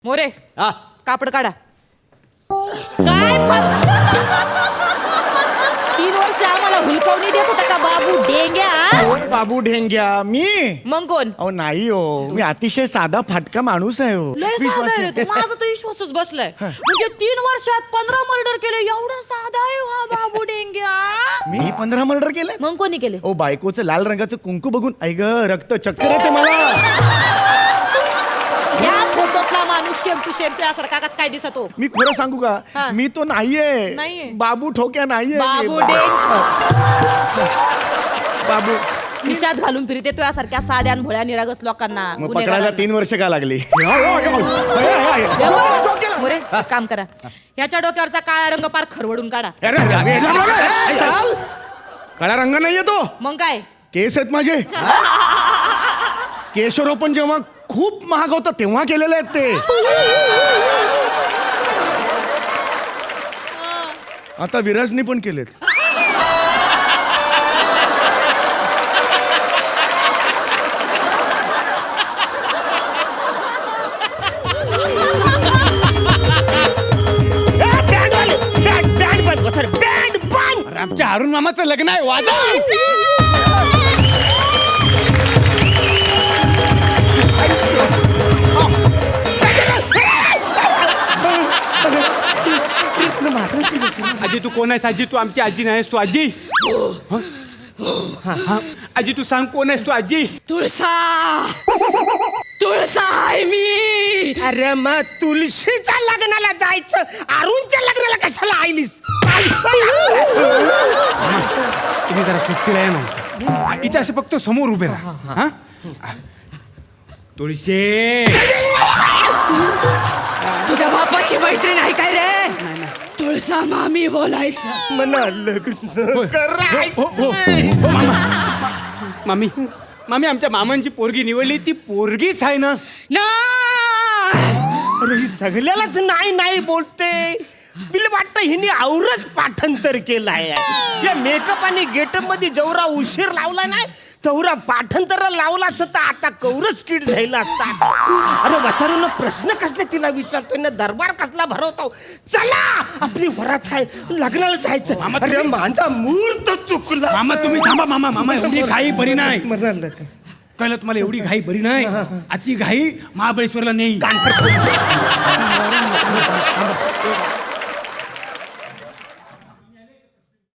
मोरे हा कापड काढा. काय 3 वर्ष आम्हाला हुलकवणी देत होता का बाबू डेंग्या? बाबू ढेंग्या मी मग कोण? अहो नाही हो, मी अतिशय साधा फाटका माणूस आहे हो. लय साधा आहे रे तू. माझा तर विश्वासच बसलाय. म्हणजे 3 वर्षात 15 मर्डर केले. एवढा साधा आहे हा बाबू डेंग्या. मी 15 मर्डर केले. मग कोणी केले? ओ बायकोचं लाल रंगाचं कुंकू बघून ऐक रक्त चक्कर येते मला. या फोटोतला माणूस शेमटू शेमटू यासारखाच काय दिसतो? मी खरं सांगू हा. का, मी तो नाहीये. नाहीये? बाबू ठोक्या नाहीये. बाबू डेंग बाबू खिशात घालून फिरते तो यासारख्या साध्या आणि भोळ्या निरागस लोकांना. मग गुन्हेगारांना. पकडायला 3 वर्ष का लागली? मोरे एक काम करा, ह्याच्या डोक्यावरचा काळा रंग पार खरवडून काढा. काळा रंग नाहीये तो, मग काय? केस आहेत माझे. केशरोपण जेव्हा खूप महाग होतं तेव्हा केलेले आहेत ते. आता विराजनी पण केलेत. आमच्या अरुण मामाचं लग्न आहे, वाजा. आजी तू कोण आहेस? आजी तू आमची आजी नाहीस, तू आजी. हा? आजी तू सांग कोण आहेस तू आजी? तुळसा तुळसा आहे मी. अरे मग तुळशीच्या लग्नाला जायचं, अरुणच्या लग्नाला कशाला आईलीस? तुम्ही जरा सुट्टीला आहे ना, इथे असे फक्त समोर उभे राहा. हा? तुळशी तुझ्या बापाची मैत्रीण आहे काय रे? तुळसा मामी बोलायचं. मना लग्न हो, करायचं. मामी मामी आमच्या मामांची पोरगी निवडली, ती पोरगीच आहे ना? अरे ही सगळ्यालाच नाही नाही बोलते. बिल वाटतं हिने औरच पाठांतर केलाय. या मेकअप आणि गेटअप मध्ये जेवढा उशीर लावला नाही तेवढा पाठांतर लावलाच तर आता कौरच किड झाला असता. अरे वसारून प्रश्न कसले तिला विचारतोय ना, दरबार कसला भरवतो. चला आपली वरात आहे, लग्नाला जायचं. अरे माझा मुहूर्त चुकला. मामा तुम्ही थांबा. मामा एवढी घाई बरी नाही. म्हणाल कळलं तुम्हाला? एवढी घाई बरी नाही. आजची घाई महाबळेश्वरला नाही.